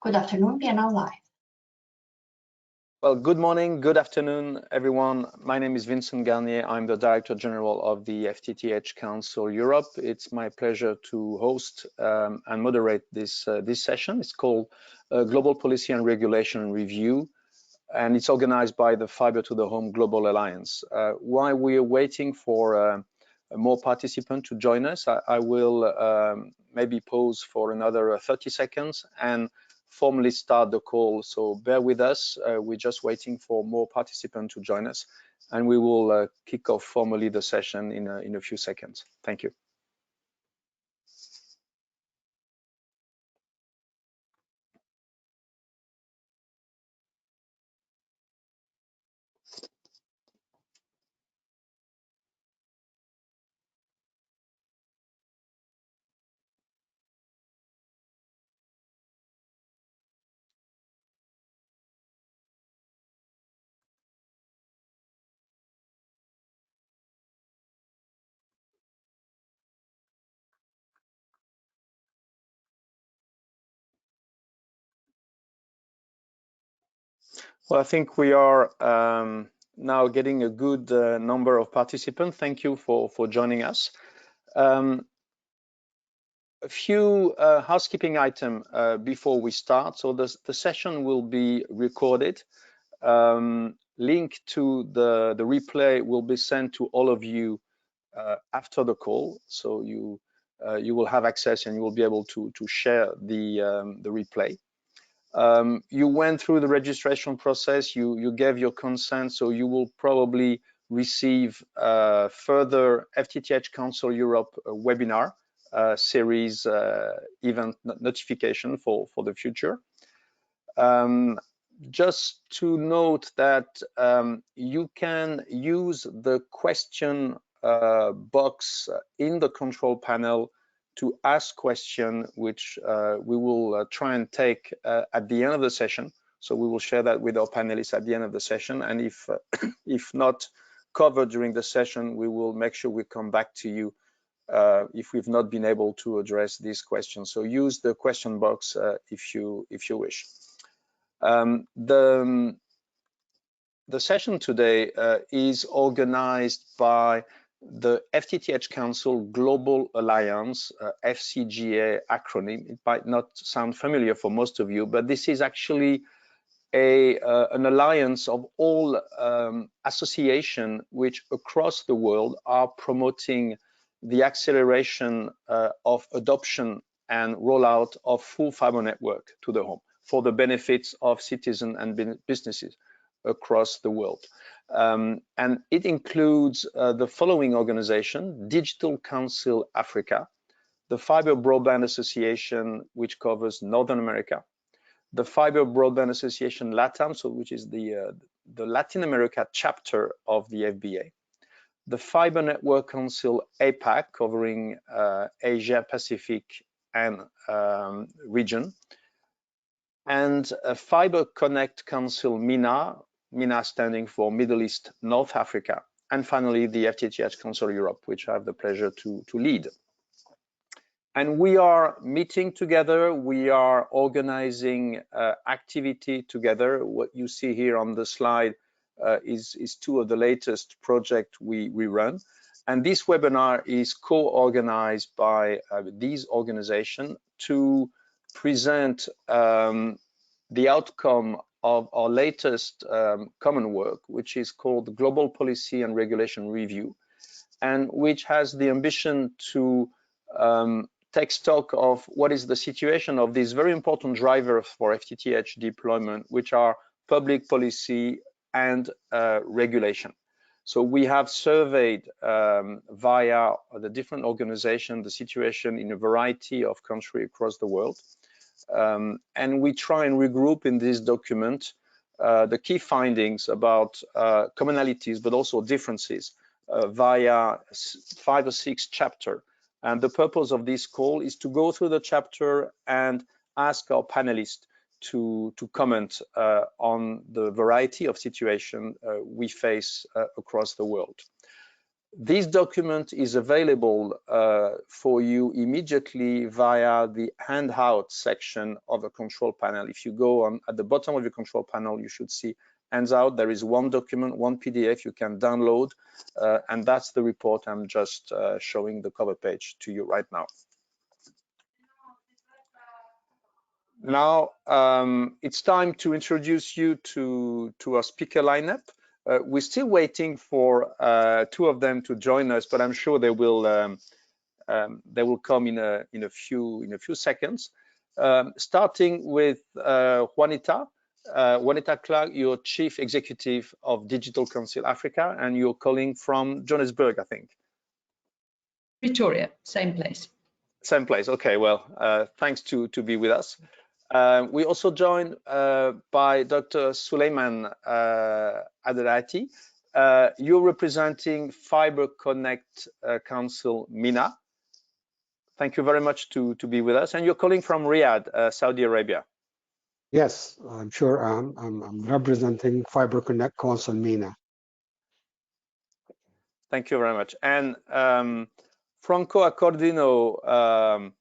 Good afternoon, we are now live. Well, good morning, good afternoon, everyone. My name is Vincent Garnier. I'm the Director-General of the FTTH Council Europe. It's my pleasure to host and moderate this session. It's called Global Policy and Regulation Review, and it's organized by the Fiber to the Home Global Alliance. While we are waiting for more participants to join us, I will maybe pause for another 30 seconds and formally start the call. So bear with us. We're just waiting for more participants to join us, and we will kick off formally the session in a few seconds. Thank you. Well, I think we are now getting a good number of participants. Thank you for joining us. A few housekeeping items before we start. So the session will be recorded. Link to the replay will be sent to all of you after the call. So you will have access and you will be able to share the replay. You went through the registration process, you gave your consent, so you will probably receive further FTTH Council Europe webinar series event notification for the future. Just to note that you can use the question box in the control panel to ask questions, which we will try and take at the end of the session. So we will share that with our panelists at the end of the session. And if not covered during the session, we will make sure we come back to you if we've not been able to address these questions. So use the question box if you wish. The session today is organized by the FTTH Council Global Alliance, FCGA acronym. It might not sound familiar for most of you, but this is actually an alliance of all associations which across the world are promoting the acceleration of adoption and rollout of full fiber network to the home for the benefits of citizens and businesses across the world. And it includes the following organization: Digital Council Africa, the Fiber Broadband Association, which covers Northern America, the Fiber Broadband Association LATAM, so which is the Latin America chapter of the FBA, the Fiber Network Council APAC, covering Asia Pacific and region, and a Fiber Connect Council MENA, MENA standing for Middle East North Africa, and finally the FTTH Council Europe, which I have the pleasure to lead. And we are meeting together, we are organizing activity together. What you see here on the slide is two of the latest projects we run. And this webinar is co-organized by these organizations to present the outcome of our latest common work, which is called Global Policy and Regulation Review, and which has the ambition to take stock of what is the situation of these very important drivers for FTTH deployment, which are public policy and regulation. So we have surveyed via the different organizations the situation in a variety of countries across the world. And we try and regroup in this document the key findings about commonalities, but also differences via 5 or 6 chapters. And the purpose of this call is to go through the chapter and ask our panelists to comment on the variety of situations we face across the world. This document is available for you immediately via the handout section of the control panel. If you go on at the bottom of your control panel, you should see handout. There is one document, one PDF you can download, and that's the report. I'm just showing the cover page to you right now. Now, it's time to introduce you to our speaker lineup. We're still waiting for two of them to join us, but I'm sure they will come in a few seconds. Starting with Juanita. Juanita Clark, you're Chief Executive of Digital Council Africa, and you're calling from Johannesburg, I think. Pretoria, same place. Same place. Okay. Well, thanks to be with us. We also joined by Dr. Suleiman Adelati. You're representing Fiber Connect Council MENA. Thank you very much to be with us. And you're calling from Riyadh, Saudi Arabia. Yes, I'm sure. I'm representing Fiber Connect Council MENA. Thank you very much. And Franco Accordino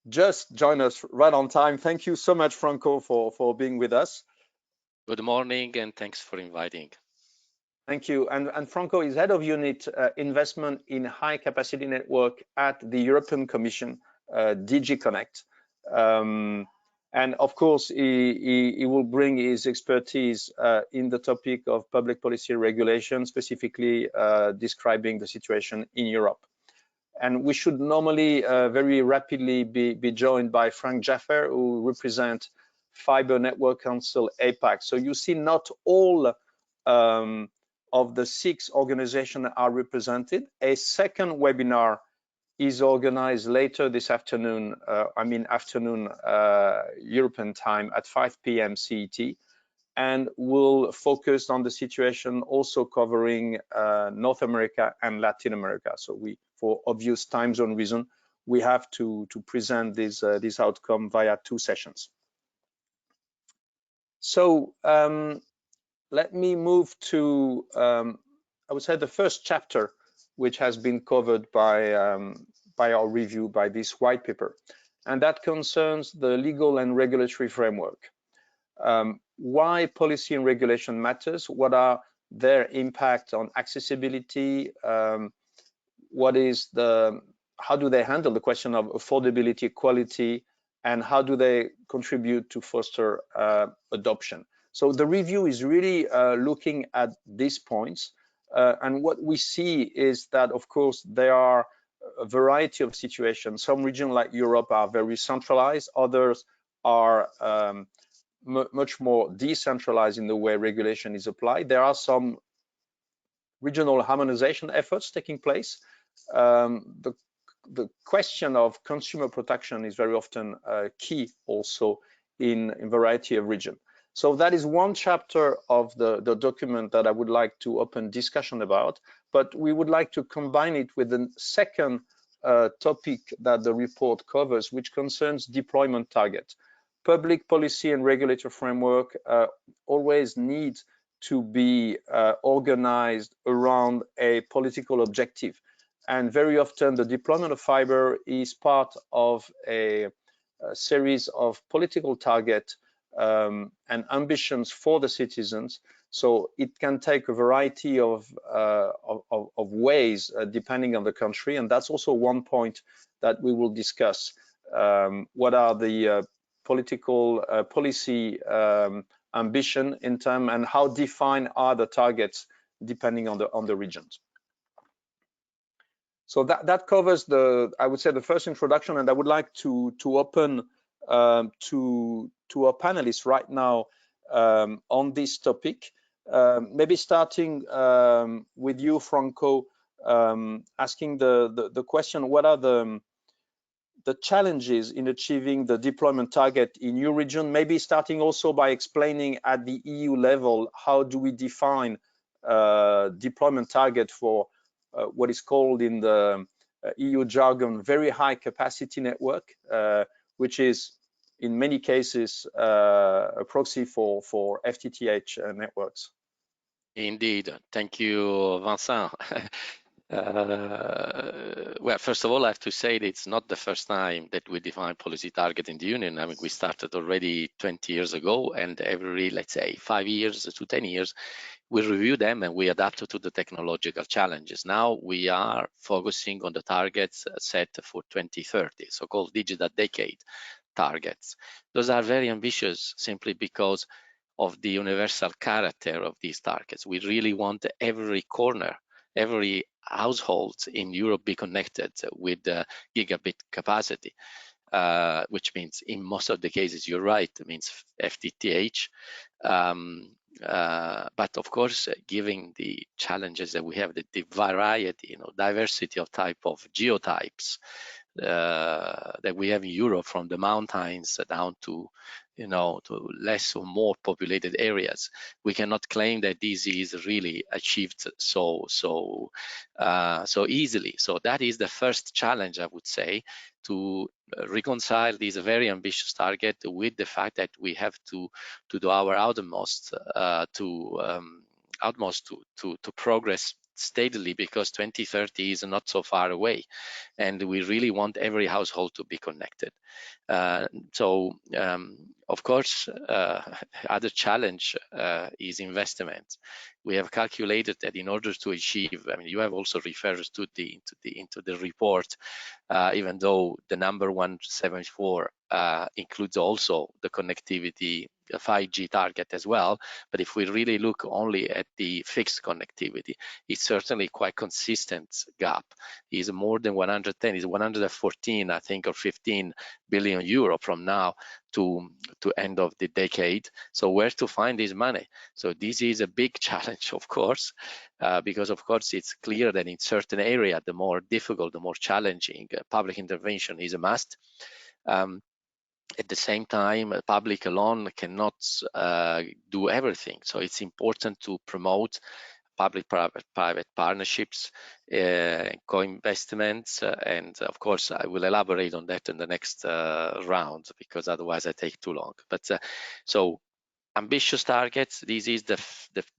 just joined us right on time. Thank you so much, Franco, for being with us. Good morning, and thanks for inviting. Thank you. And Franco is head of unit investment in high capacity network at the European Commission, DG Connect. And of course, he will bring his expertise in the topic of public policy regulation, specifically describing the situation in Europe. And we should normally very rapidly be joined by Frank Jaffer, who represents Fiber Network Council APAC. So you see not all of the 6 organizations are represented. A second webinar is organized later this afternoon, afternoon European time at 5 p.m. CET, and will focus on the situation also covering North America and Latin America. So for obvious time zone reason, we have to present this outcome via 2 sessions. So let me move to, I would say, the first chapter, which has been covered by our review, by this white paper, and that concerns the legal and regulatory framework. Why policy and regulation matters, what are their impact on accessibility, how do they handle the question of affordability, quality, and how do they contribute to foster adoption. So the review is really looking at these points, and what we see is that, of course, there are a variety of situations. Some regions like Europe are very centralized, others are much more decentralized in the way regulation is applied. There are some regional harmonization efforts taking place. The question of consumer protection is very often key also in a variety of regions. So that is one chapter of the document that I would like to open discussion about, but we would like to combine it with the second topic that the report covers, which concerns deployment target. Public policy and regulatory framework always need to be organized around a political objective. And very often the deployment of fiber is part of a series of political targets and ambitions for the citizens. So it can take a variety of ways depending on the country. And that's also one point that we will discuss. What are the political policy ambition in terms, and how defined are the targets depending on the regions. So that covers I would say, the first introduction, and I would like to open to our panelists right now on this topic. Maybe starting with you, Franco, asking the question: what are the challenges in achieving the deployment target in your region? Maybe starting also by explaining at the EU level, how do we define deployment target for what is called in the EU jargon very high capacity network, which is in many cases a proxy for FTTH networks. Indeed. Thank you, Vincent. Well, first of all, I have to say that it's not the first time that we define policy target in the Union. I mean, we started already 20 years ago, and every, let's say, 5 years to 10 years, we review them and we adapt to the technological challenges. Now we are focusing on the targets set for 2030, so-called digital decade targets. Those are very ambitious simply because of the universal character of these targets. We really want every corner, every household in Europe be connected with gigabit capacity, which means in most of the cases, you're right, it means FTTH. But of course, given the challenges that we have, the variety, diversity of type of geotypes that we have in Europe, from the mountains down to to less or more populated areas, we cannot claim that this is really achieved so easily. So that is the first challenge, I would say, to reconcile this very ambitious target with the fact that we have to do our utmost to progress steadily, because 2030 is not so far away, and we really want every household to be connected. Of course, other challenge is investment. We have calculated that in order to achieve, I mean, you have also referred to into the report, even though the number 174 includes also the connectivity 5G target as well. But if we really look only at the fixed connectivity, it's certainly quite consistent gap. Is more than 110, is 114, I think, or 15 billion euro from now to end of the decade. So where to find this money? So this is a big challenge, of course, because of course it's clear that in certain area, the more difficult, the more challenging, public intervention is a must. At the same time, public alone cannot do everything. So it's important to promote public-private partnerships, co-investments, and of course, I will elaborate on that in the next round, because otherwise I take too long. But so ambitious targets, this is the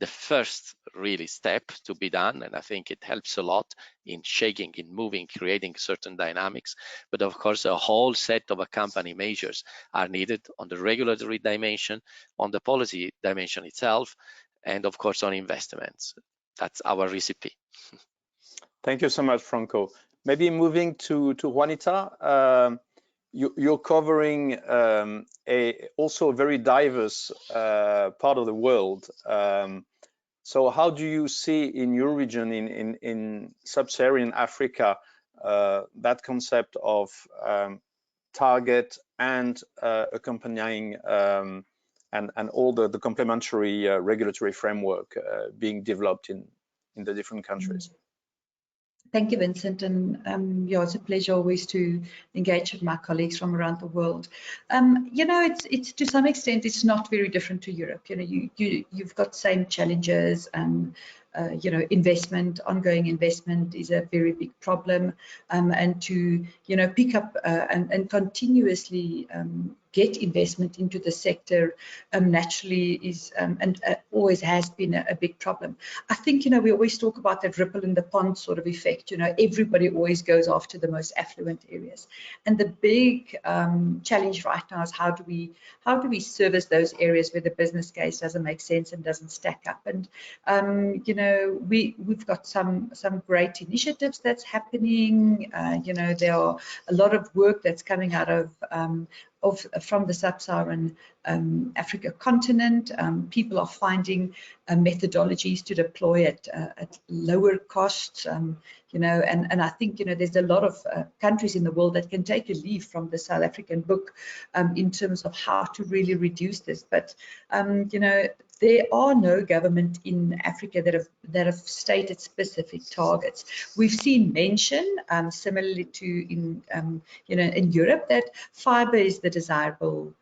first really step to be done, and I think it helps a lot in shaking, in moving, creating certain dynamics. But of course, a whole set of accompanying measures are needed on the regulatory dimension, on the policy dimension itself, and of course on investments. That's our recipe. Thank you so much, Franco. Maybe moving to Juanita. You're covering also a very diverse part of the world. So how do you see in your region, in sub-Saharan Africa, that concept of target and accompanying and all the complementary regulatory framework being developed in the different countries? Thank you, Vincent, and yeah, it's a pleasure always to engage with my colleagues from around the world. It's to some extent it's not very different to Europe. You've got same challenges. Investment, ongoing investment is a very big problem, and to pick up and continuously get investment into the sector naturally is and always has been a big problem. I think we always talk about that ripple in the pond sort of effect. Everybody always goes after the most affluent areas, and the big challenge right now is how do we service those areas where the business case doesn't make sense and doesn't stack up. And we've got some great initiatives that's happening. There are a lot of work that's coming out of from the sub-Saharan Africa continent. People are finding methodologies to deploy at lower costs. And I think there's a lot of countries in the world that can take a leaf from the South African book in terms of how to really reduce this. But there are no government in Africa that have stated specific targets. We've seen mention, similarly to in Europe, that fiber is the desirable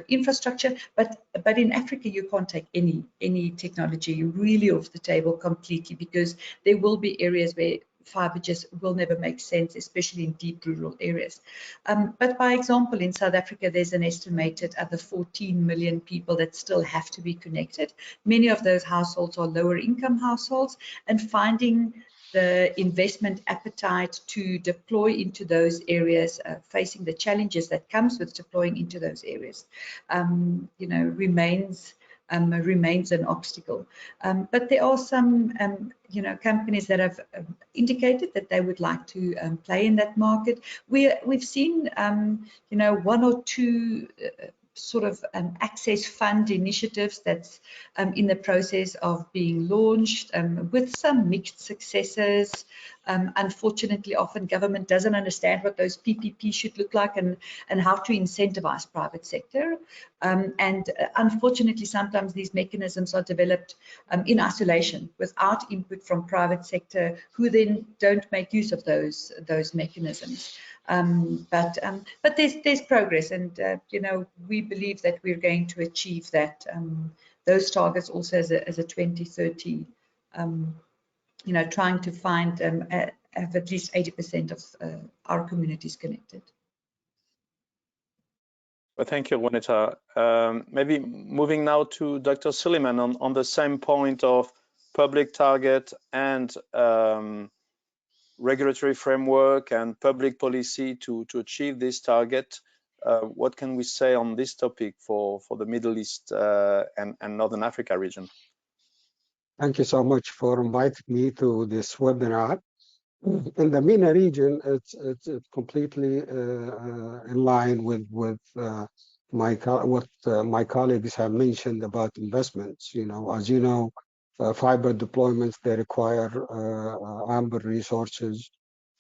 infrastructure, but in Africa you can't take any technology really off the table completely, because there will be areas where fiber just will never make sense, especially in deep rural areas. But by example, in South Africa, there's an estimated other 14 million people that still have to be connected. Many of those households are lower income households, and finding the investment appetite to deploy into those areas, facing the challenges that comes with deploying into those areas, you know, remains an obstacle. But there are some, you know, companies that have indicated that they would like to play in that market. We've seen, you know, one or two sort of access fund initiatives that's in the process of being launched, with some mixed successes. Unfortunately, often government doesn't understand what those PPP should look like and how to incentivize private sector. Unfortunately, sometimes these mechanisms are developed in isolation without input from private sector, who then don't make use of those mechanisms. But there's progress, and you know, we believe that we're going to achieve that those targets also as a 2030. You know, trying to find have at least 80% of our communities connected. Well, thank you, Juanita. Maybe moving now to Dr. Suleiman on the same point of public target and regulatory framework and public policy to achieve this target. What can we say on this topic for the Middle East and Northern Africa region? Thank you so much for inviting me to this webinar. In the MENA region, it's completely in line with what my colleagues have mentioned about investments. You know, as you know, fiber deployments, they require ample resources,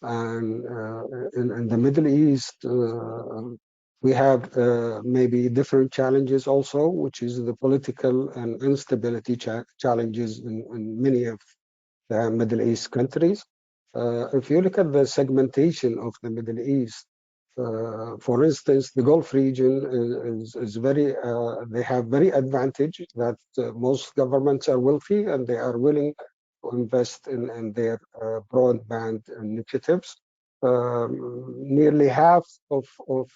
and in the Middle East, we have maybe different challenges also, which is the political and instability challenges in many of the Middle East countries. If you look at the segmentation of the Middle East, for instance, the Gulf region is very, they have very advantage that most governments are wealthy and they are willing to invest in their broadband initiatives. Nearly half of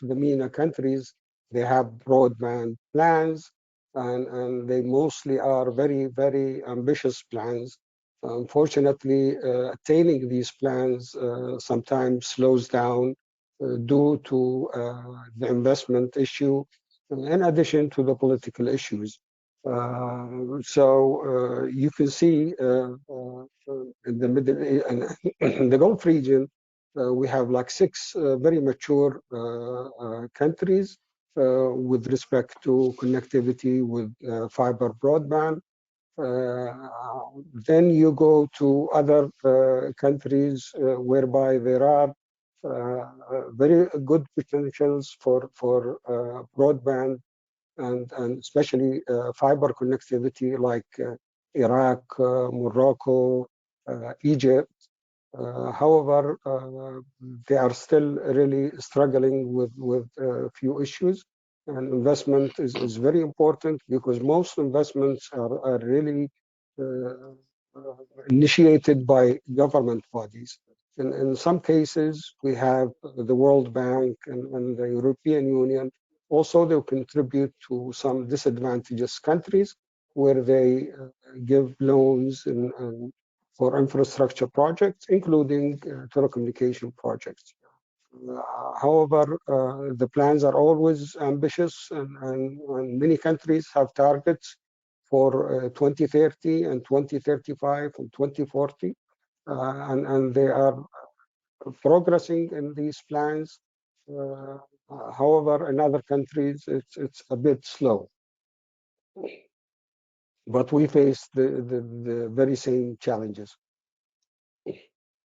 the MENA countries, they have broadband plans, and they mostly are very, very ambitious plans. Unfortunately, attaining these plans sometimes slows down due to the investment issue, in addition to the political issues. So you can see in the Middle in the Gulf region, we have like 6 very mature countries with respect to connectivity with fiber broadband. Then you go to other countries whereby there are very good potentials for broadband and especially fiber connectivity, like Iraq, Morocco, Egypt. However, they are still really struggling with a few issues, and investment is very important because most investments are really initiated by government bodies. In some cases, we have the World Bank and the European Union. Also, they contribute to some disadvantaged countries where they give loans and for infrastructure projects, including telecommunication projects. However, the plans are always ambitious, and many countries have targets for 2030 and 2035 and 2040, and they are progressing in these plans. However, in other countries, it's a bit slow. But we face the very same challenges.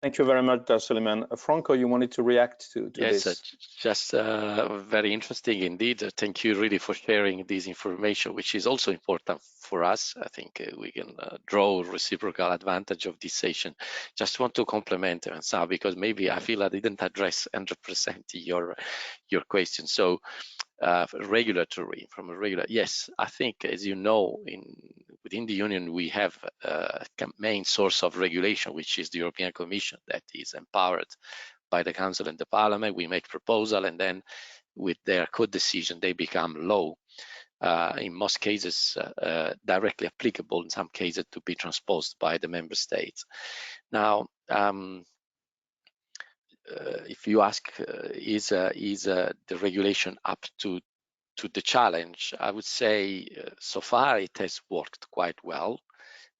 Thank you very much, Dr. Suleiman. Franco, you wanted to react to this? Yes, just very interesting indeed. Thank you really for sharing this information, which is also important for us. I think we can draw reciprocal advantage of this session. Just want to compliment Ansar, because maybe I feel I didn't address 100% your question. So regulatory, yes, I think, as you know, within the Union, we have a main source of regulation, which is the European Commission, that is empowered by the Council and the Parliament. We make proposal, and then with their co-decision, they become law. In most cases, directly applicable, in some cases to be transposed by the member states. Now, if you ask, is the regulation up to the challenge? I would say so far it has worked quite well.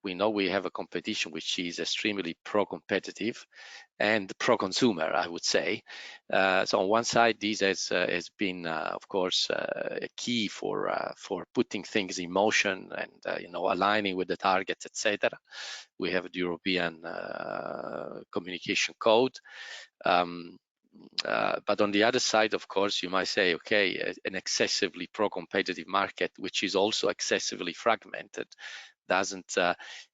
We know we have a competition which is extremely pro-competitive and pro-consumer, I would say. So on one side, this has been, of course, a key for putting things in motion and aligning with the targets, etc. We have the European Communication Code. But on the other side, of course, you might say, okay, an excessively pro-competitive market, which is also excessively fragmented, doesn't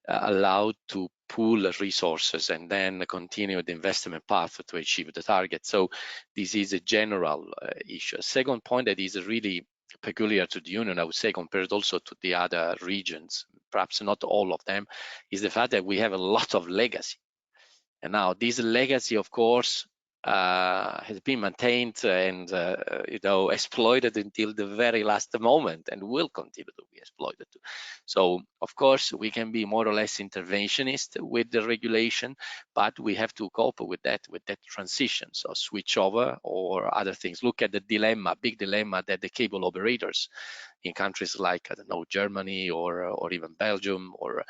allow to pool resources and then continue the investment path to achieve the target. So this is a general issue. A second point that is really peculiar to the Union, I would say, compared also to the other regions, perhaps not all of them, is the fact that we have a lot of legacy. And now this legacy, of course, has been maintained and exploited until the very last moment, and will continue to be exploited. So of course we can be more or less interventionist with the regulation, but we have to cope with that transition. So switch over or other things. Look at the big dilemma that the cable operators in countries like, I don't know, Germany or even Belgium, or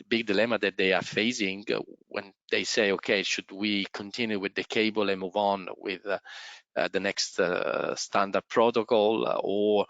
big dilemma that they are facing when they say, okay, should we continue with the cable and move on with the next standard protocol, or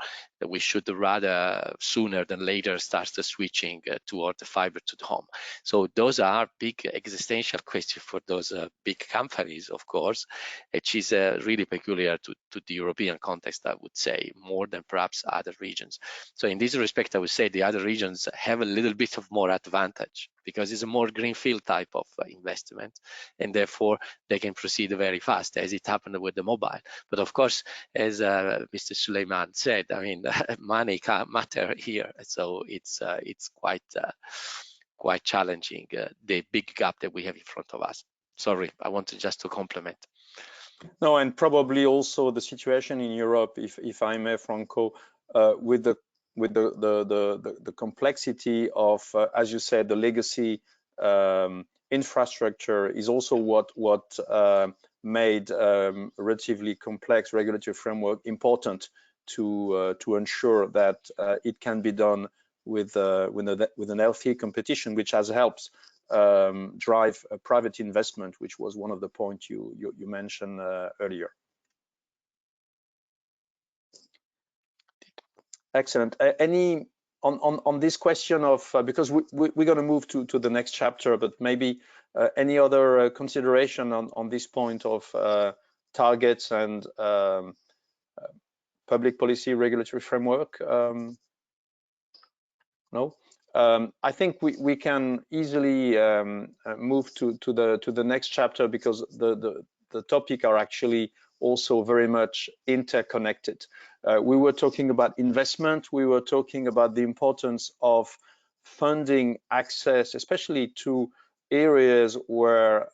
we should rather sooner than later start the switching toward the fiber to the home. So those are big existential questions for those big companies, of course, which is really peculiar to the European context, I would say, more than perhaps other regions. So in this respect, I would say the other regions have a little bit of more advantage because it's a more greenfield type of investment, and therefore they can proceed very fast, as it happened with the mobile. But of course, as Mr. Suleiman said, I mean, money can't matter here, so it's quite challenging, the big gap that we have in front of us. Sorry, I wanted just to compliment. No, and probably also the situation in Europe, if I may, Franco, with the complexity of, as you said, the legacy infrastructure is also what made relatively complex regulatory framework important to ensure that it can be done with an healthy competition, which has helped drive private investment, which was one of the points you mentioned earlier. Excellent. Any on this question of because we're going to move to the next chapter, but maybe any other consideration on this point of targets and public policy regulatory framework? No. I think we can easily move to the next chapter, because the topic are actually also very much interconnected. We were talking about investment. We were talking about the importance of funding access, especially to areas where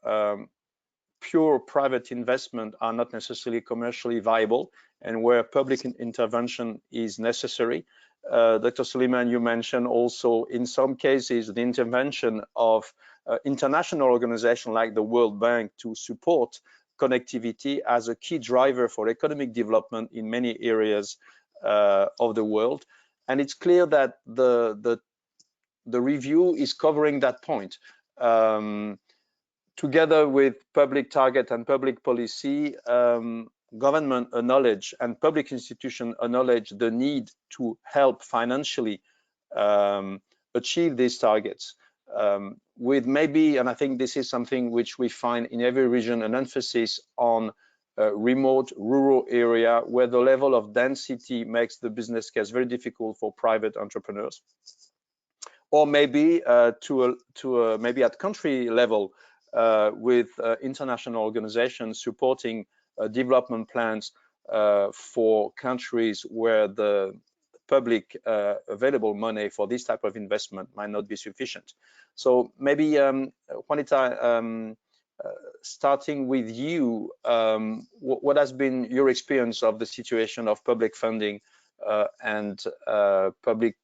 pure private investment are not necessarily commercially viable and where public intervention is necessary. Dr. Suleiman, you mentioned also in some cases the intervention of international organizations like the World Bank to support connectivity as a key driver for economic development in many areas of the world. And it's clear that the review is covering that point. Together with public target and public policy, government acknowledge and public institutions acknowledge the need to help financially achieve these targets, with maybe, and I think this is something which we find in every region, an emphasis on remote rural area where the level of density makes the business case very difficult for private entrepreneurs, or maybe maybe at country level with international organizations supporting development plans for countries where the public available money for this type of investment might not be sufficient. So maybe Juanita, starting with you, what has been your experience of the situation of public funding and public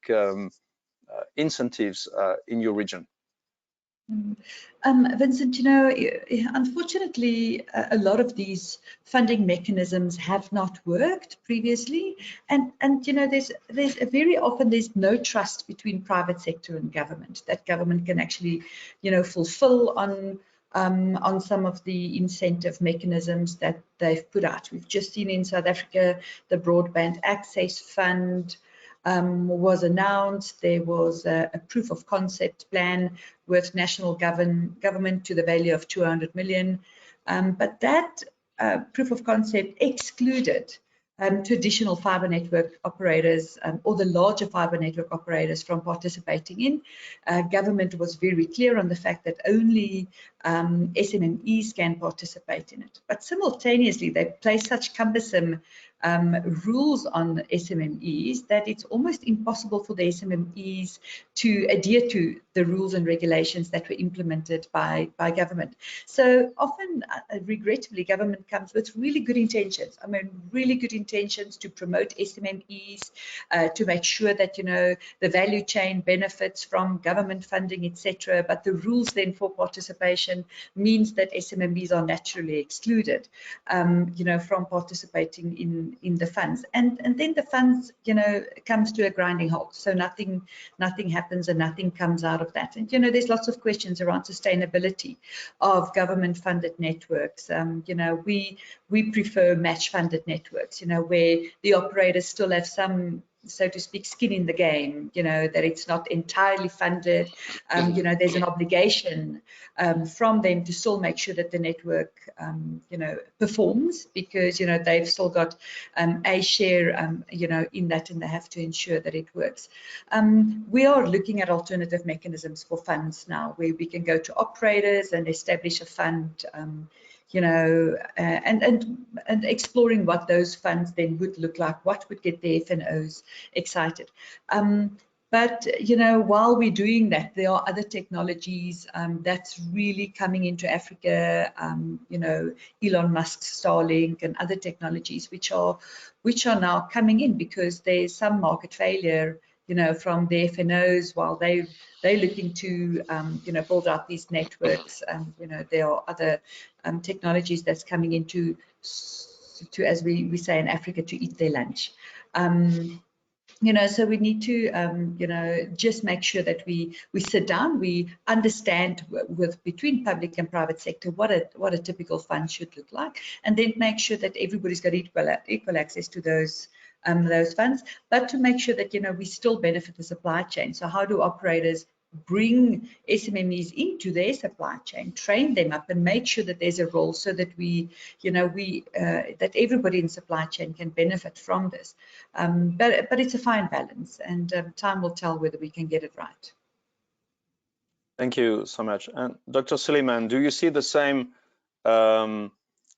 incentives in your region? Vincent, you know, unfortunately, a lot of these funding mechanisms have not worked previously, and you know, there's very often there's no trust between private sector and government, that government can actually, you know, fulfill on some of the incentive mechanisms that they've put out. We've just seen in South Africa the Broadband Access Fund was announced. There was a proof of concept plan with national government to the value of 200 million. But that proof of concept excluded traditional fiber network operators or the larger fiber network operators from participating in. Government was very clear on the fact that only SMMEs can participate in it. But simultaneously, they place such cumbersome rules on SMMEs that it's almost impossible for the SMMEs to adhere to the rules and regulations that were implemented by government. So often, regrettably, government comes with really good intentions. I mean, really good intentions to promote SMMEs, to make sure that, you know, the value chain benefits from government funding, etc. But the rules then for participation means that SMMEs are naturally excluded, you know, from participating in the funds, and then the funds, you know, comes to a grinding halt. So nothing happens and nothing comes out of that. And you know, there's lots of questions around sustainability of government-funded networks. You know, we prefer match-funded networks, you know, where the operators still have some, so to speak, skin in the game, you know, that it's not entirely funded. You know, there's an obligation from them to still make sure that the network, you know, performs, because, you know, they've still got a share, you know, in that, and they have to ensure that it works. We are looking at alternative mechanisms for funds now, where we can go to operators and establish a fund, you know, and exploring what those funds then would look like, what would get the FNOs excited. But, you know, while we're doing that, there are other technologies that's really coming into Africa, you know, Elon Musk's Starlink and other technologies which are now coming in, because there's some market failure, you know, from the FNOs while they're looking to, you know, build out these networks. You know, there are other technologies that's coming into, as we say in Africa, to eat their lunch. You know, so we need to, you know, just make sure that we sit down, we understand between public and private sector what a typical fund should look like, and then make sure that everybody's got equal access to those funds, but to make sure that, you know, we still benefit the supply chain. So how do operators bring SMMEs into their supply chain, train them up, and make sure that there's a role, so that we, you know, that everybody in supply chain can benefit from this. But it's a fine balance, and time will tell whether we can get it right. Thank you so much. And Dr. Suleiman, do you see the same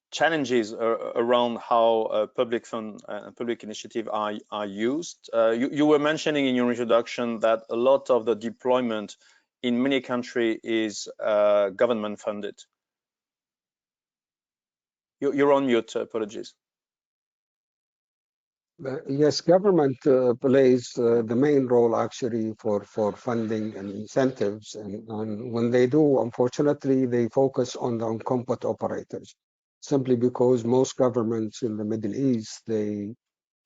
challenges around how public fund and public initiative are used? You were mentioning in your introduction that a lot of the deployment in many countries is government funded. You're on mute, apologies. Yes, government plays the main role actually for funding and incentives, and when they do, unfortunately, they focus on the incumbent operators, simply because most governments in the Middle East, they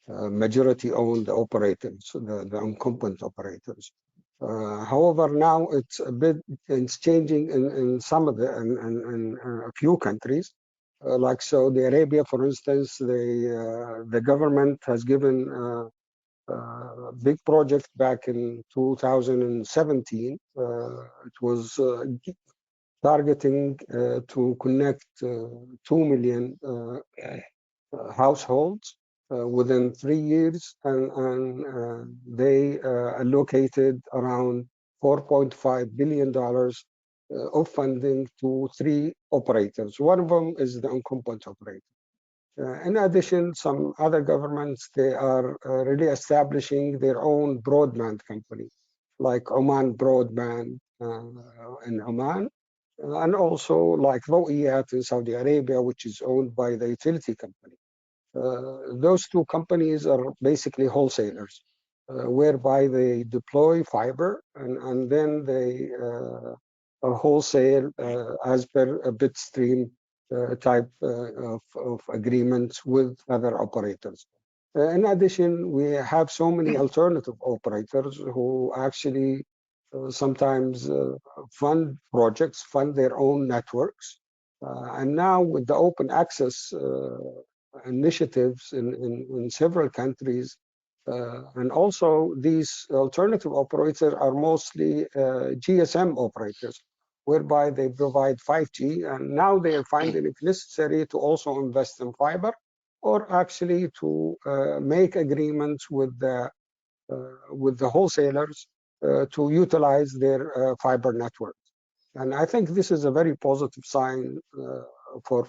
majority own the operators, the incumbent operators. However, now it's changing in some of in a few countries. Like Saudi Arabia, for instance, the government has given a big project back in 2017. It was targeting to connect 2 million households within 3 years, and they allocated around $4.5 billion of funding to 3 operators. One of them is the incumbent operator. In addition, some other governments, they are really establishing their own broadband company, like Oman Broadband in Oman, and also like Ru'iyat in Saudi Arabia, which is owned by the utility company. Those 2 companies are basically wholesalers, whereby they deploy fiber, and then they wholesale as per a bit stream type of agreements with other operators. In addition, we have so many alternative operators who actually sometimes fund projects, fund their own networks. And now with the open access initiatives in several countries, and also these alternative operators are mostly GSM operators, whereby they provide 5G, and now they are finding it necessary to also invest in fiber, or actually to make agreements with the wholesalers to utilize their fiber network. And I think this is a very positive sign for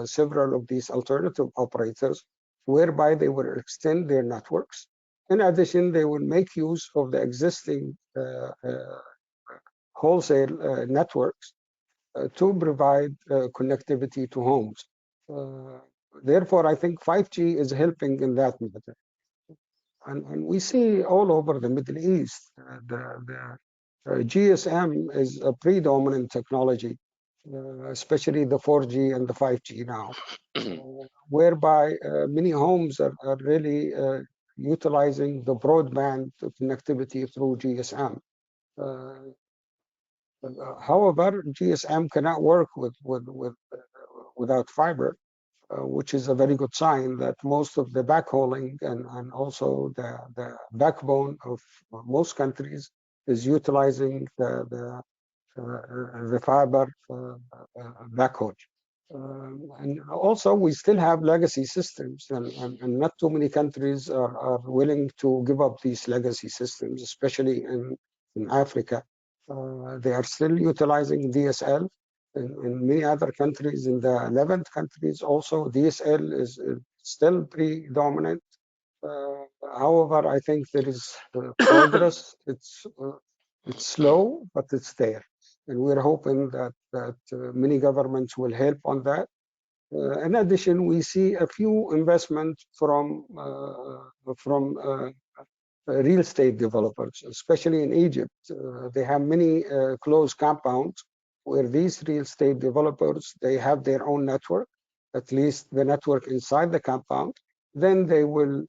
several of these alternative operators, whereby they will extend their networks. In addition, they will make use of the existing wholesale networks to provide connectivity to homes. Therefore, I think 5G is helping in that matter. And we see all over the Middle East, the GSM is a predominant technology, especially the 4G and the 5G now, whereby many homes are really utilizing the broadband connectivity through GSM. However, GSM cannot work without fiber, which is a very good sign that most of the backhauling and also the backbone of most countries is utilizing the fiber backhaul. And also we still have legacy systems, and not too many countries are willing to give up these legacy systems, especially in Africa. They are still utilizing DSL. In many other countries, in the Levant countries also, DSL is still predominant. However, I think there is progress. It's slow, but it's there. And we're hoping that many governments will help on that. In addition, we see a few investments from real estate developers, especially in Egypt. They have many closed compounds where these real estate developers, they have their own network, at least the network inside the compound. Then they will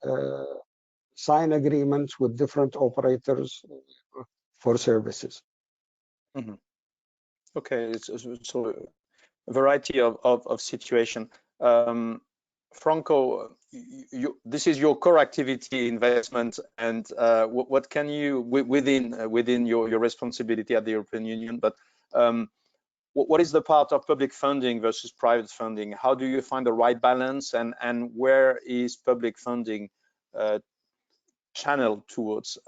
sign agreements with different operators for services. Mm-hmm. Okay, so a variety of situation. Franco, this is your core activity, investment, and what can you within your responsibility at the European Union? But what is the part of public funding versus private funding? How do you find the right balance, and where is public funding channeled towards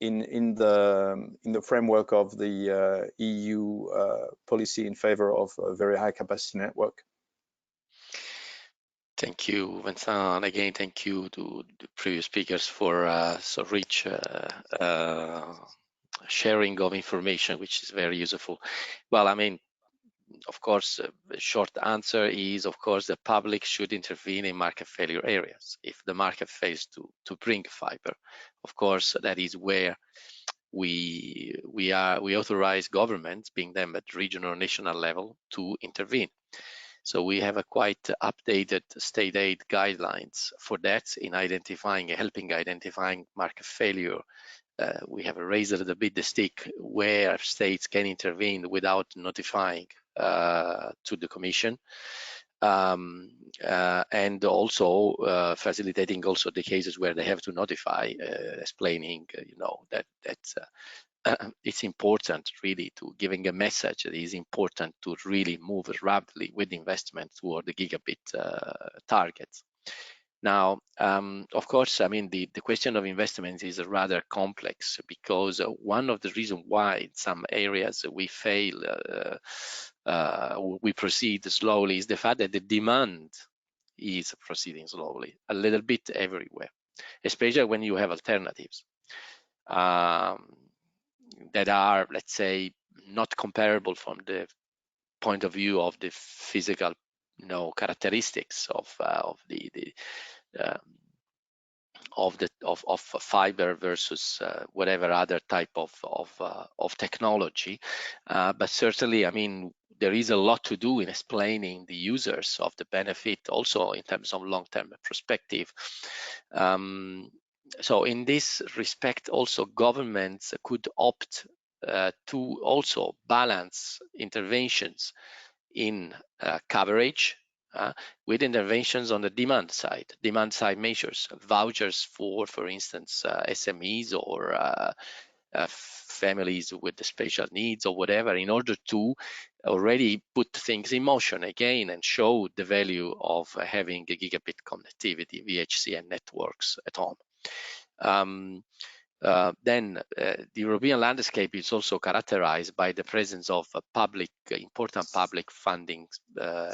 in the framework of the EU policy in favor of a very high capacity network? Thank you, Vincent, and again, thank you to the previous speakers for so rich sharing of information, which is very useful. Well, I mean, of course, the short answer is, of course, the public should intervene in market failure areas. If the market fails to bring fiber, of course, that is where we authorize governments, being them at regional or national level, to intervene. So we have a quite updated state aid guidelines for that in helping identifying market failure. We have raised a little bit the stick where states can intervene without notifying to the Commission, and also facilitating also the cases where they have to notify, explaining, that it's important really to giving a message that it is important to really move rapidly with investment toward the gigabit targets. Now, of course, I mean, the question of investments is rather complex, because one of the reasons why in some areas we fail, we proceed slowly, is the fact that the demand is proceeding slowly, a little bit everywhere, especially when you have alternatives that are, let's say, not comparable from the point of view of the physical, characteristics of of fiber versus whatever other type of technology. But certainly, I mean, there is a lot to do in explaining the users of the benefit, also in terms of long-term perspective. So in this respect, also governments could opt to also balance interventions in coverage with interventions on the demand side measures, vouchers for instance, SMEs or families with special needs or whatever, in order to already put things in motion again and show the value of having a gigabit connectivity, VHCN networks at home. Then the European landscape is also characterized by the presence of important public funding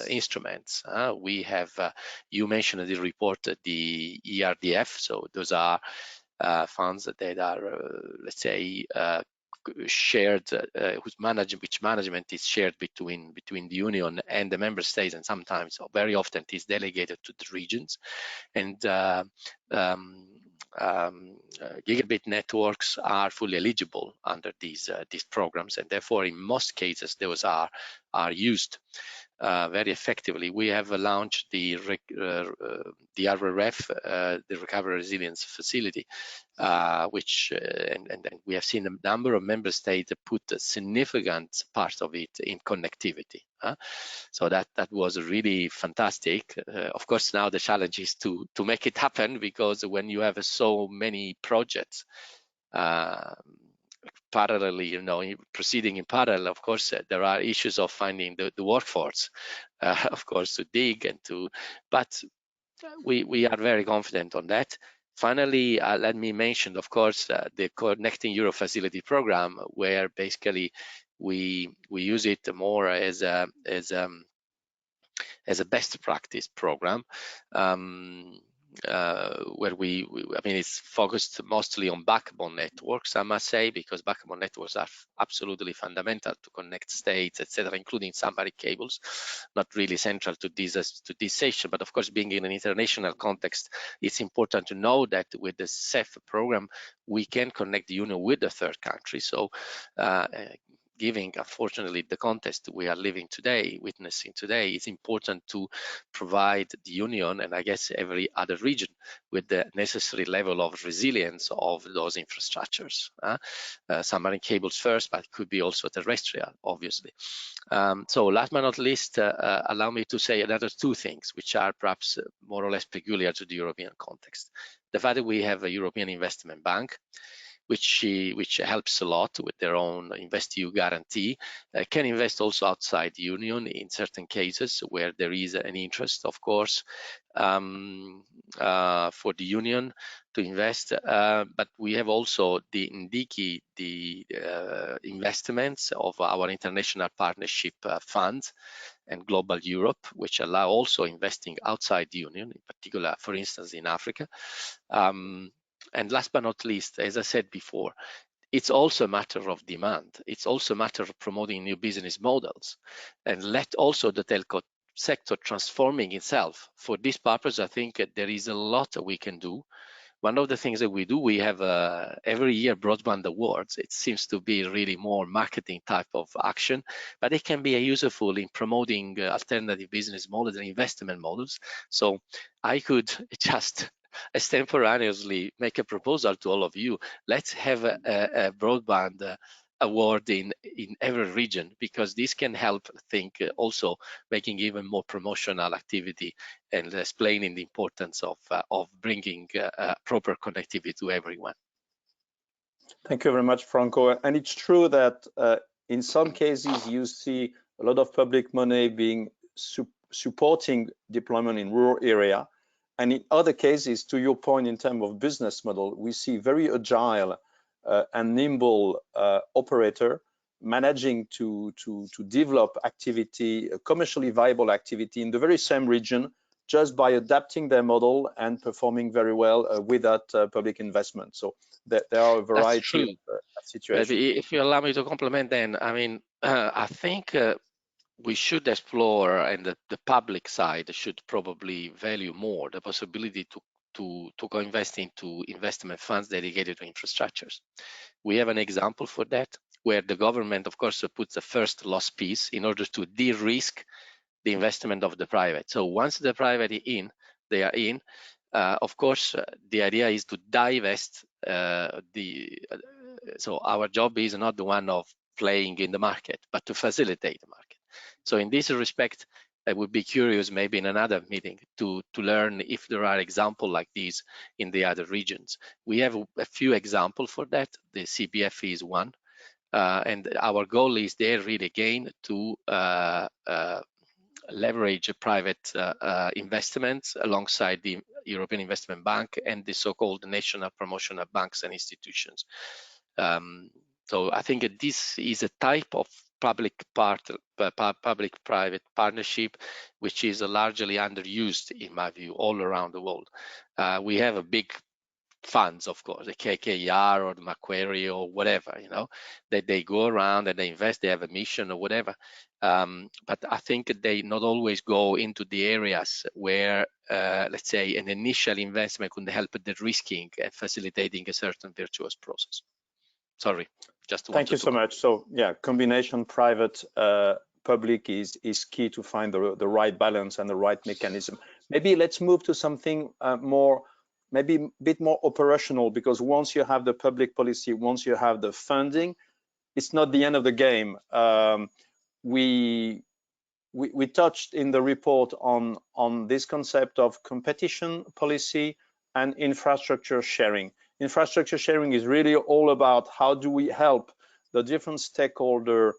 instruments. We have, you mentioned in the report, the ERDF, so those are funds that are, let's say, shared, which management is shared between the Union and the member states, and sometimes, or very often, it is delegated to the regions. And gigabit networks are fully eligible under these programs, and therefore, in most cases, those are used very effectively. We have launched the RRF, the Recovery Resilience Facility, which and we have seen a number of member states put a significant part of it in connectivity. So that was really fantastic. Of course, now the challenge is to make it happen, because when you have so many projects parallelly, you know, proceeding in parallel, of course, there are issues of finding the workforce, of course, to dig and to, but we are very confident on that. Finally, let me mention, of course, the Connecting Europe Facility program, where basically we use it more as a best practice program, where I mean, it's focused mostly on backbone networks, I must say, because backbone networks are absolutely fundamental to connect states, etc., including submarine cables. Not really central to this session, but of course, being in an international context, it's important to know that with the CEF program, we can connect the Union with the third country. So given, unfortunately, the context we are witnessing today, it's important to provide the Union, and I guess every other region, with the necessary level of resilience of those infrastructures. Submarine cables first, but it could be also terrestrial, obviously. So last but not least, allow me to say another two things, which are perhaps more or less peculiar to the European context. The fact that we have a European Investment Bank, which helps a lot with their own InvestEU guarantee, can invest also outside the Union in certain cases where there is an interest, of course, for the Union to invest. But we have also the INDICI, the investments of our international partnership funds and Global Europe, which allow also investing outside the Union, in particular, for instance, in Africa. And last but not least, as I said before, it's also a matter of demand. It's also a matter of promoting new business models, and let also the telco sector transforming itself. For this purpose, I think there is a lot that we can do. One of the things that we do, we have every year broadband awards. It seems to be really more marketing type of action, but it can be useful in promoting alternative business models and investment models. So I could just extemporaneously make a proposal to all of you. Let's have a broadband award in every region, because this can help, I think, also making even more promotional activity and explaining the importance of bringing proper connectivity to everyone. Thank you very much, Franco. And it's true that in some cases you see a lot of public money being supporting deployment in rural area. And in other cases, to your point, in terms of business model, we see very agile and nimble operator managing to develop activity, commercially viable activity in the very same region, just by adapting their model and performing very well without public investment. So there are a variety of situations. If you allow me to complement, then, I mean, I think we should explore, and the public side should probably value more the possibility co-invest into investment funds dedicated to infrastructures. We have an example for that, where the government, of course, puts the first loss piece in order to de-risk the investment of the private. So once the private is in, they are in. Of course, the idea is to divest so our job is not the one of playing in the market, but to facilitate the market. So in this respect, I would be curious maybe in another meeting to learn if there are examples like these in the other regions. We have a few examples for that. The CPF is one. And our goal is there really again to leverage private investments alongside the European Investment Bank and the so-called national promotional banks and institutions. So I think this is a type of public-private partnership which is largely underused, in my view, all around the world. We have a big funds, of course, the KKR or the Macquarie or whatever, you know, that they go around and they invest, they have a mission or whatever. But I think they not always go into the areas where, let's say, an initial investment could help the risking and facilitating a certain virtuous process. Sorry, just wanted to. Thank you so much. So yeah, combination private public is key to find the right balance and the right mechanism. Maybe let's move to something more, maybe a bit more operational, because once you have the public policy, once you have the funding, it's not the end of the game. We touched in the report on this concept of competition policy and infrastructure sharing. Infrastructure sharing is really all about how do we help the different stakeholders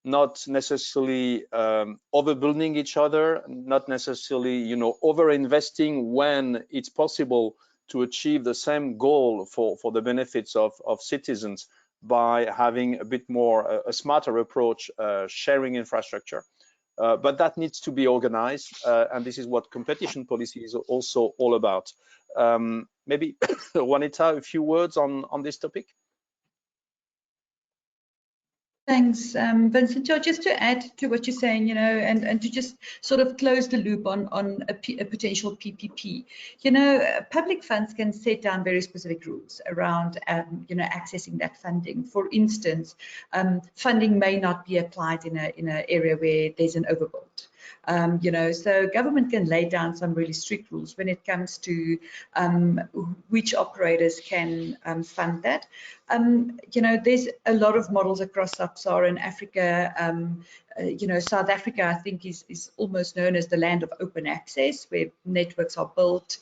not necessarily overbuilding each other, not necessarily, you know, over-investing when it's possible to achieve the same goal for the benefits of citizens by having a bit more a smarter approach, sharing infrastructure. But that needs to be organized, and this is what competition policy is also all about. Maybe Juanita, a few words on this topic. Thanks, Vincent. Just to add to what you're saying, you know, and to just sort of close the loop on a potential PPP. You know, public funds can set down very specific rules around, you know, accessing that funding. For instance, funding may not be applied in an area where there's an overbuild. You know, so government can lay down some really strict rules when it comes to which operators can fund that. You know, there's a lot of models across sub-Saharan Africa. You know, South Africa, I think, is almost known as the land of open access, where networks are built,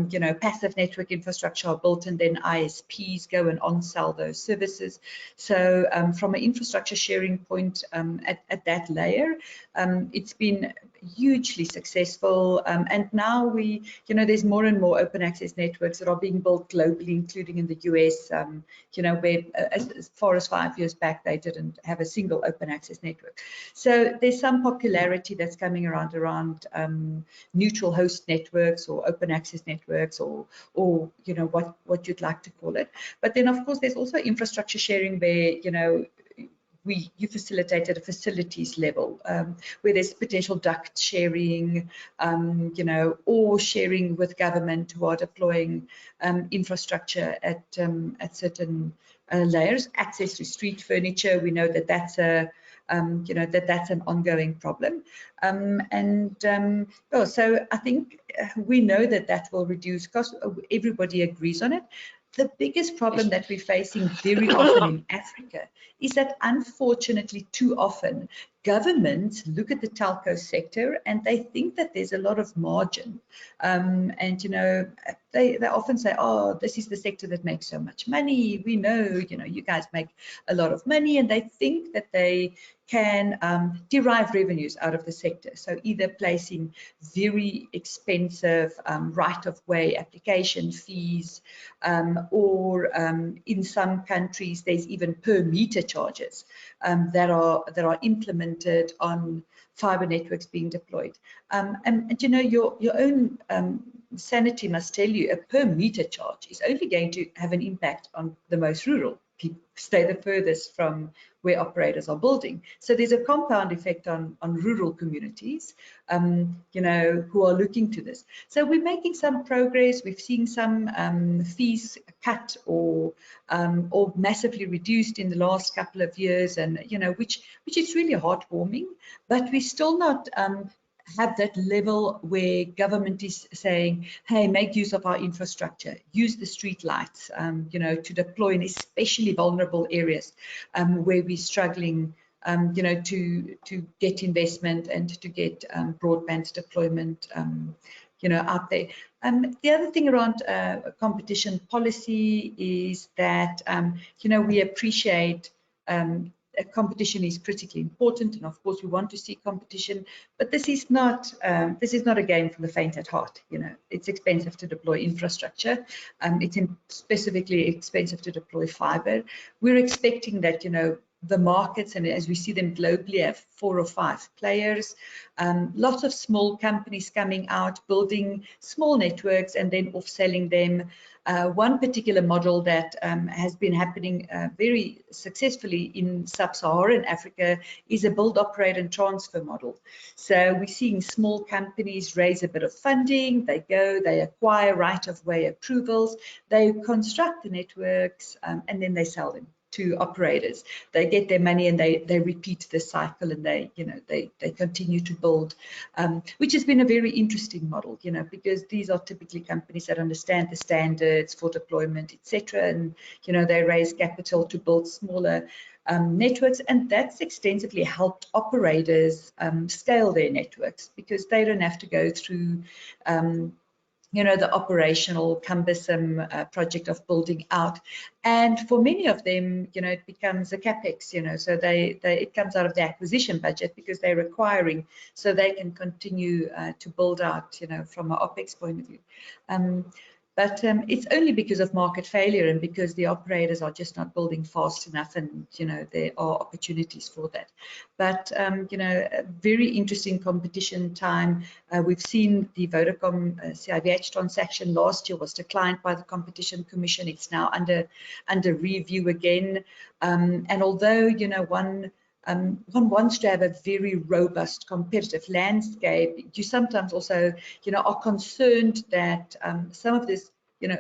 you know, passive network infrastructure are built, and then ISPs go and on-sell those services. So from an infrastructure sharing point at that layer, it's been hugely successful, and now you know, there's more and more open access networks that are being built globally, including in the US, you know, where as far as 5 years back they didn't have a single open access network. So there's some popularity that's coming around neutral host networks or open access networks, or you know, what you'd like to call it. But then of course there's also infrastructure sharing where, you know, you facilitate at a facilities level, where there's potential duct sharing, you know, or sharing with government who are deploying infrastructure at certain layers. Access to street furniture, we know that that's a you know, that's an ongoing problem, oh, so I think we know that will reduce cost. Everybody agrees on it. The biggest problem that we're facing very often in Africa is that, unfortunately, too often governments look at the telco sector and they think that there's a lot of margin, and you know, they often say, oh, this is the sector that makes so much money, we know, you know, you guys make a lot of money, and they think that they can derive revenues out of the sector. So either placing very expensive right-of-way application fees, or in some countries there's even per meter charges that are implemented on fiber networks being deployed. And you know, your own sanity must tell you a per meter charge is only going to have an impact on the most rural stay the furthest from where operators are building. So there's a compound effect on rural communities, you know, who are looking to this. So we're making some progress. We've seen some fees cut or massively reduced in the last couple of years, and you know, which is really heartwarming. But we're still not have that level where government is saying, hey, make use of our infrastructure, use the street lights, you know, to deploy in especially vulnerable areas where we're struggling, you know, to get investment and to get broadband deployment, you know, out there. The other thing around competition policy is that, you know, we appreciate competition is critically important, and of course we want to see competition, but this is not a game for the faint at heart. You know, it's expensive to deploy infrastructure. It's specifically expensive to deploy fiber. We're expecting that, you know, the markets, and as we see them globally, have 4 or 5 players, lots of small companies coming out, building small networks and then off-selling them. One particular model that has been happening very successfully in sub-Saharan Africa is a build, operate and transfer model. So we're seeing small companies raise a bit of funding, they go, they acquire right-of-way approvals, they construct the networks, and then they sell them to operators. They get their money and they repeat the cycle, and they continue to build, which has been a very interesting model, you know, because these are typically companies that understand the standards for deployment, etc., and you know, they raise capital to build smaller networks, and that's extensively helped operators scale their networks because they don't have to go through you know, the operational cumbersome project of building out. And for many of them, you know, it becomes a capex, you know, so it comes out of the acquisition budget because they're requiring, so they can continue to build out, you know, from an OPEX point of view. But it's only because of market failure and because the operators are just not building fast enough, and you know, there are opportunities for that. But you know, a very interesting competition time. We've seen the Vodacom CIVH transaction last year was declined by the Competition Commission. It's now under review again. And although, you know, one wants to have a very robust competitive landscape, you sometimes also, you know, are concerned that some of this, you know,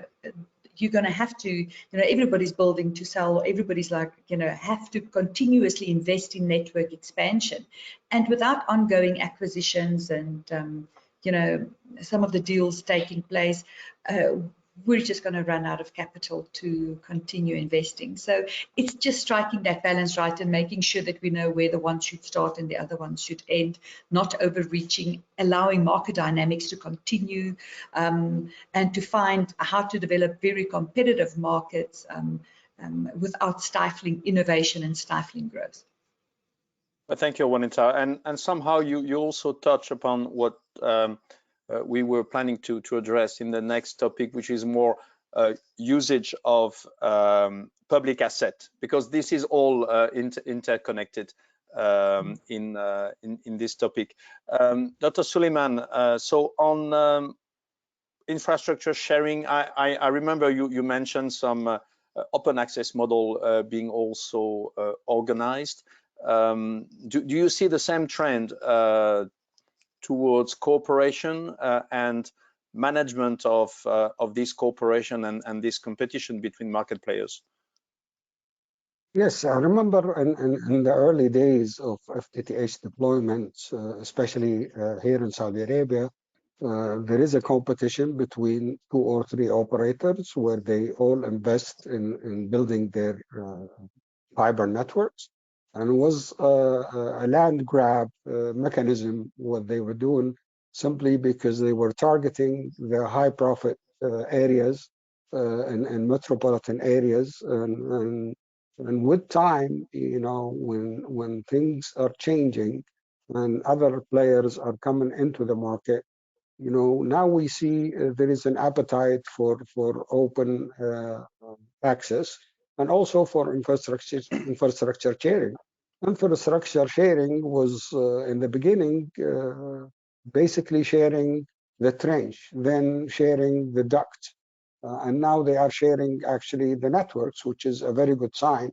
you're going to have to, you know, everybody's building to sell, everybody's like, you know, have to continuously invest in network expansion. And without ongoing acquisitions and, you know, some of the deals taking place, we're just going to run out of capital to continue investing. So it's just striking that balance right and making sure that we know where the one should start and the other one should end, not overreaching, allowing market dynamics to continue, and to find how to develop very competitive markets without stifling innovation and stifling growth. Well, thank you, Juanita. And somehow you also touch upon what we were planning to address in the next topic, which is more usage of public asset, because this is all interconnected in this topic. Dr. Suleiman, so on infrastructure sharing, I remember you mentioned some open access model being also organized. Do you see the same trend towards cooperation and management of this cooperation and this competition between market players? Yes, I remember in the early days of FTTH deployments, especially here in Saudi Arabia, there is a competition between 2 or 3 operators where they all invest in building their fiber networks. And it was a land grab mechanism, what they were doing, simply because they were targeting the high profit areas and metropolitan areas. And with time, you know, when things are changing and other players are coming into the market, you know, now we see there is an appetite for open access, and also for infrastructure sharing. Infrastructure sharing was in the beginning basically sharing the trench, then sharing the duct, and now they are sharing actually the networks, which is a very good sign.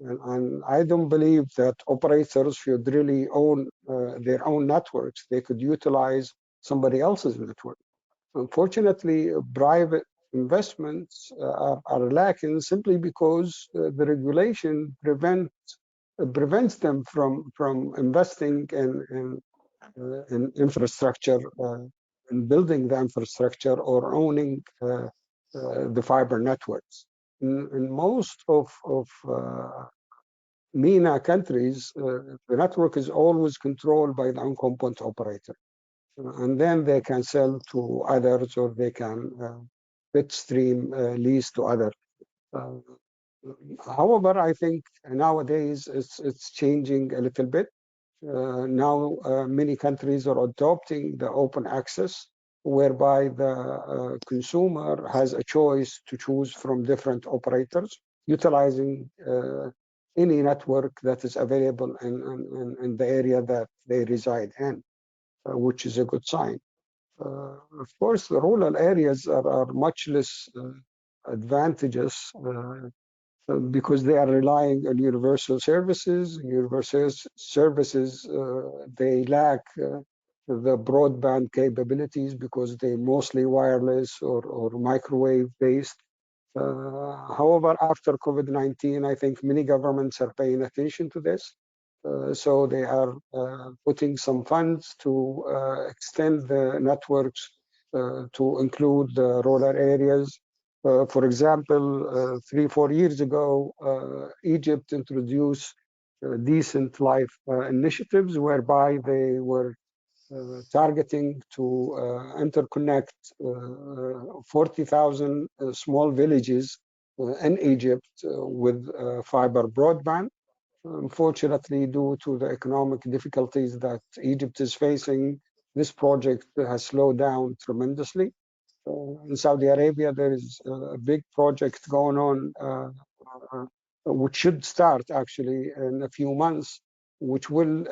And I don't believe that operators should really own their own networks. They could utilize somebody else's network. Unfortunately, private investments are lacking simply because the regulation prevents them from investing in infrastructure, in building the infrastructure or owning the fiber networks. In most of MENA countries, the network is always controlled by the incumbent operator. And then they can sell to others, or they can bitstream lease to others. However, I think nowadays it's changing a little bit. Now many countries are adopting the open access, whereby the consumer has a choice to choose from different operators, utilizing any network that is available in the area that they reside in, which is a good sign. Of course, the rural areas are much less advantageous because they are relying on universal services. Universal services, they lack the broadband capabilities because they're mostly wireless or microwave based. However, after COVID-19, I think many governments are paying attention to this. So they are putting some funds to extend the networks to include the rural areas. For example, 3-4 years ago, Egypt introduced decent life initiatives whereby they were targeting to interconnect 40,000 small villages in Egypt with fiber broadband. Unfortunately, due to the economic difficulties that Egypt is facing, this project has slowed down tremendously. In Saudi Arabia, there is a big project going on, which should start actually in a few months, which will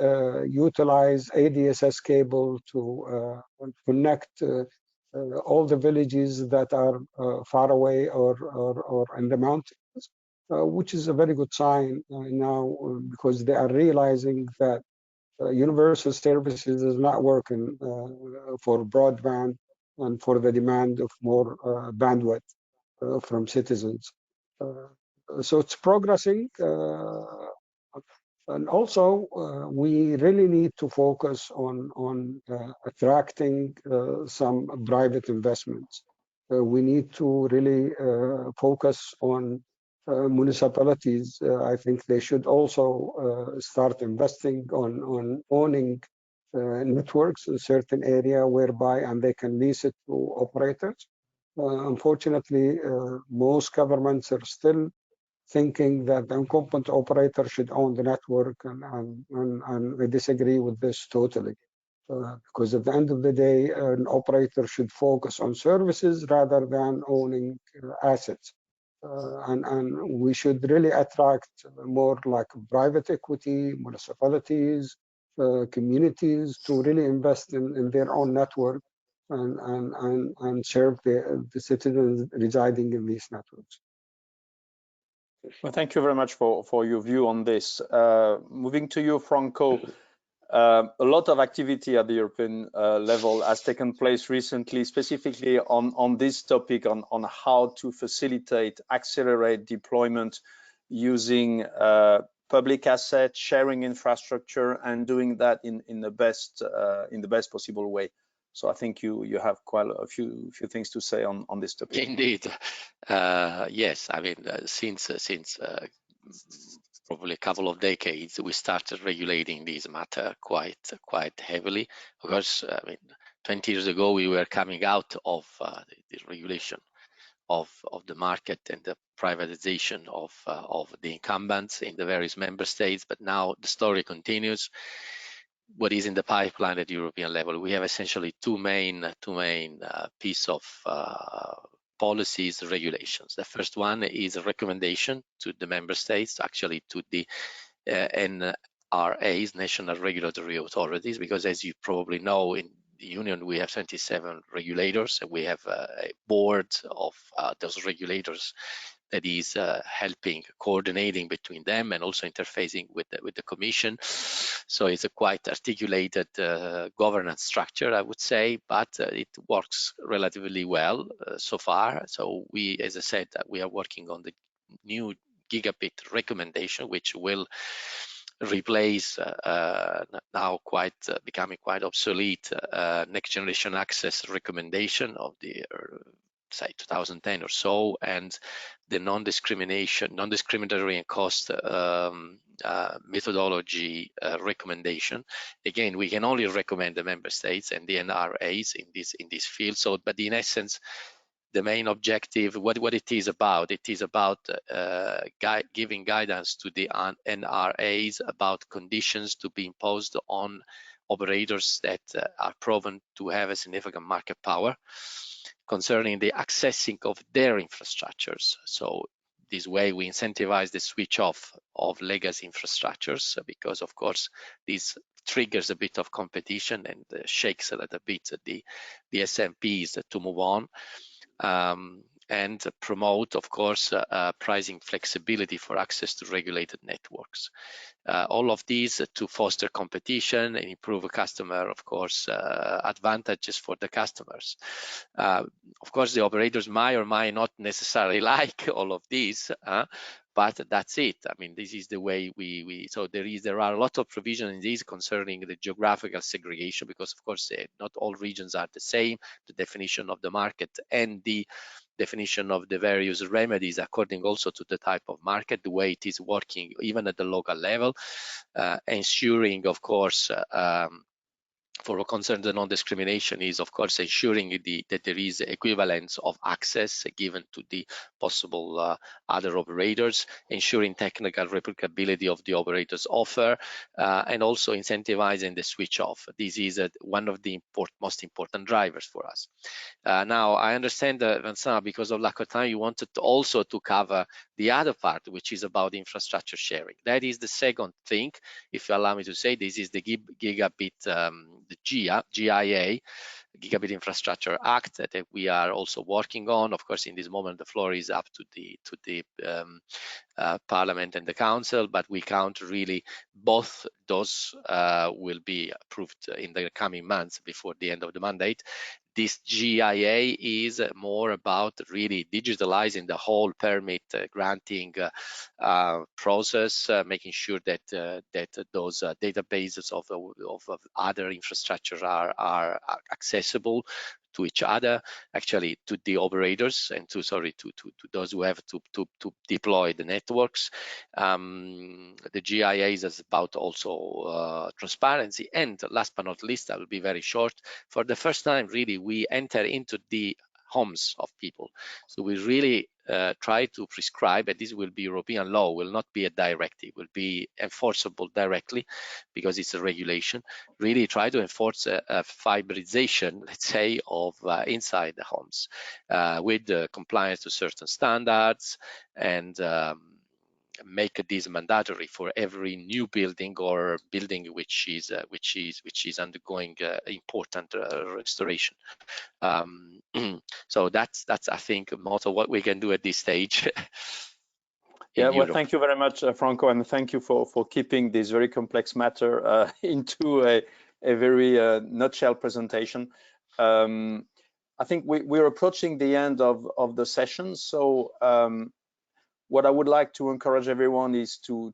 utilize ADSS cable to connect all the villages that are far away or in the mountains, which is a very good sign now, because they are realizing that universal services is not working for broadband and for the demand of more bandwidth from citizens. So it's progressing. And also, we really need to focus on attracting some private investments. We need to really focus on municipalities. I think they should also start investing on owning networks in a certain area whereby, and they can lease it to operators. Unfortunately, most governments are still thinking that the incumbent operator should own the network, and I disagree with this totally. Because at the end of the day, an operator should focus on services rather than owning assets. And we should really attract more like private equity, municipalities, communities to really invest in their own network and serve the citizens residing in these networks. Well, thank you very much for your view on this. Moving to you, Franco, a lot of activity at the European level has taken place recently, specifically on this topic, on how to facilitate, accelerate deployment using public assets, sharing infrastructure, and doing that in the best possible way. So I think you have quite a few things to say on this topic. Indeed, yes. I mean, since probably a couple of decades, we started regulating this matter quite heavily. Because I mean, 20 years ago, we were coming out of the regulation of the market and the privatization of the incumbents in the various member states. But now the story continues. What is in the pipeline at European level? We have essentially two main piece of policies, regulations. The first one is a recommendation to the member states, actually to the NRAs, national regulatory authorities, because as you probably know, in union, we have 27 regulators, and we have a board of those regulators that is helping, coordinating between them, and also interfacing with the Commission. So it's a quite articulated governance structure, I would say, but it works relatively well so far. So we, as I said, we are working on the new gigabit recommendation, which will replace now becoming quite obsolete next generation access recommendation of the say 2010 or so, and the non-discriminatory and cost methodology recommendation. Again, we can only recommend the member states and the NRAs in this field. So, but in essence, the main objective, what it is about giving guidance to the NRAs about conditions to be imposed on operators that are proven to have a significant market power concerning the accessing of their infrastructures. So this way we incentivize the switch off of legacy infrastructures, because of course this triggers a bit of competition and shakes a little bit the SMPs to move on. And promote, of course, pricing flexibility for access to regulated networks. All of these to foster competition and improve customer, of course, advantages for the customers. Of course, the operators might or might not necessarily like all of these, but that's it. I mean, this is the way so there are a lot of provisions in this concerning the geographical segregation, because of course not all regions are the same, the definition of the market and the definition of the various remedies according also to the type of market, the way it is working even at the local level, ensuring, of course, for concern the non-discrimination is, of course, ensuring that there is equivalence of access given to the possible other operators, ensuring technical replicability of the operator's offer, and also incentivizing the switch off. This is one of the most important drivers for us. Now, I understand, Vincent, because of lack of time, you wanted also to cover the other part, which is about infrastructure sharing. That is the second thing, if you allow me to say. This is the gigabit, the GIA, Gigabit Infrastructure Act, that we are also working on. Of course, in this moment, the floor is up to the Parliament and the Council, but we count really both those will be approved in the coming months before the end of the mandate. This GIA is more about really digitalizing the whole permit granting process, making sure that those databases of other infrastructure are accessible to each other, actually to the operators and to those who have to deploy the networks. The GIA is about also transparency, and last but not least, I will be very short. For the first time, really, we enter into the homes of people. So we really try to prescribe, and this will be European law, will not be a directive, will be enforceable directly because it's a regulation. Really try to enforce a fiberization, let's say, of inside the homes with compliance to certain standards, and make this mandatory for every new building or building which is undergoing important restoration. So that's I think most of what we can do at this stage. Yeah, well, thank you very much, Franco, and thank you for keeping this very complex matter into a very nutshell presentation. I think we're approaching the end of the session, so what I would like to encourage everyone is to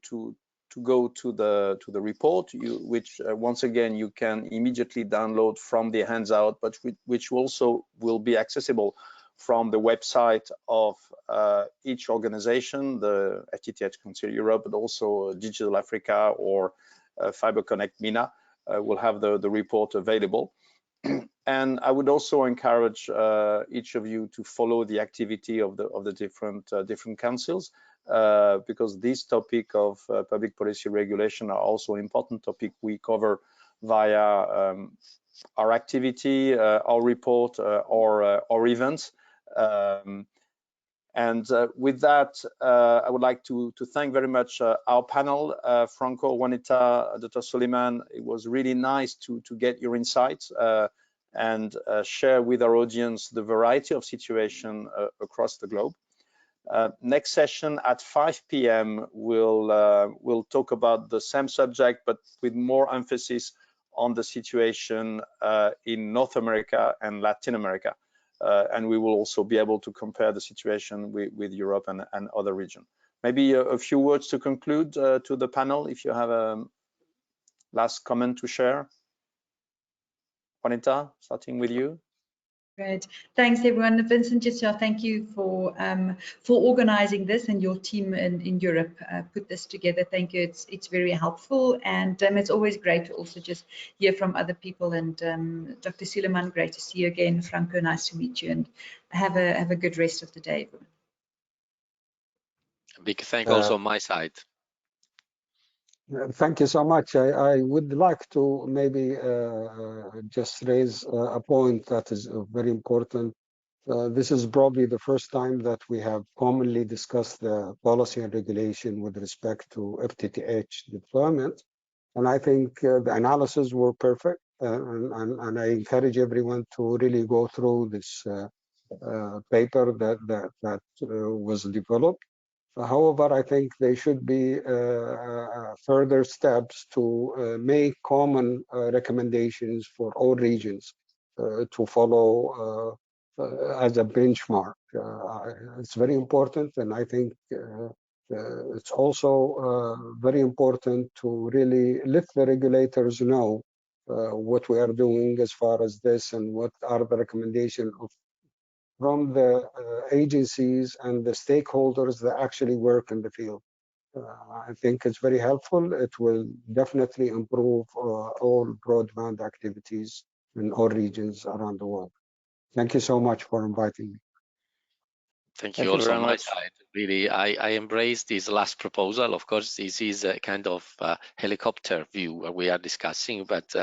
go to the report, which once again you can immediately download from the handout, but which also will be accessible from the website of each organization, the FTTH Council Europe, but also Digital Africa or Fiber Connect MENA will have the report available. And I would also encourage each of you to follow the activity of the different councils, because this topic of public policy regulation are also an important topic we cover via our activity, our report, or events. And with that, I would like to thank very much our panel, Franco, Juanita, Dr. Suleiman. It was really nice to get your insights. and share with our audience the variety of situation across the globe. Next session at 5 p.m. we'll talk about the same subject, but with more emphasis on the situation in North America and Latin America. And we will also be able to compare the situation with Europe and other regions. Maybe a few words to conclude to the panel, if you have a last comment to share. Juanita, starting with you. Great. Thanks, everyone. Vincent, just thank you for organizing this, and your team in Europe put this together. Thank you. It's very helpful, and it's always great to also just hear from other people. And Dr. Suleiman, great to see you again. Franco, nice to meet you, and have a good rest of the day, everyone. A big thank also on my side. Thank you so much. I would like to maybe just raise a point that is very important. This is probably the first time that we have commonly discussed the policy and regulation with respect to FTTH deployment. And I think the analysis were perfect. And I encourage everyone to really go through this paper that was developed. However, I think there should be further steps to make common recommendations for all regions to follow as a benchmark. It's very important, and I think it's also very important to really let the regulators know what we are doing as far as this, and what are the recommendations from the agencies and the stakeholders that actually work in the field. I think it's very helpful. It will definitely improve all broadband activities in all regions around the world. Thank you so much for inviting me. Thank you also on my side. Really, I embrace this last proposal. Of course, this is a kind of helicopter view where we are discussing, but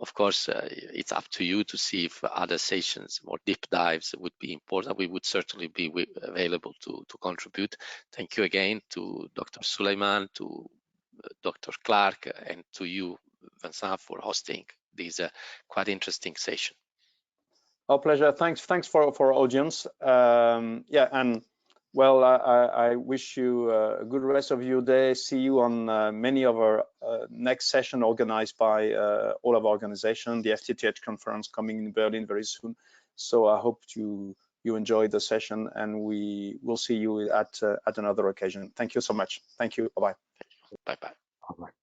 of course, it's up to you to see if other sessions, more deep dives would be important. We would certainly be available to contribute. Thank you again to Dr. Suleiman, to Dr. Clark, and to you, Vincent, for hosting this quite interesting session. Our pleasure. Thanks for our audience. Yeah, and well, I wish you a good rest of your day. See you on many of our next session organized by all of our organizations, the FTTH conference coming in Berlin very soon. So I hope you enjoy the session, and we will see you at another occasion. Thank you so much. Thank you. Bye-bye. Bye-bye. Bye-bye.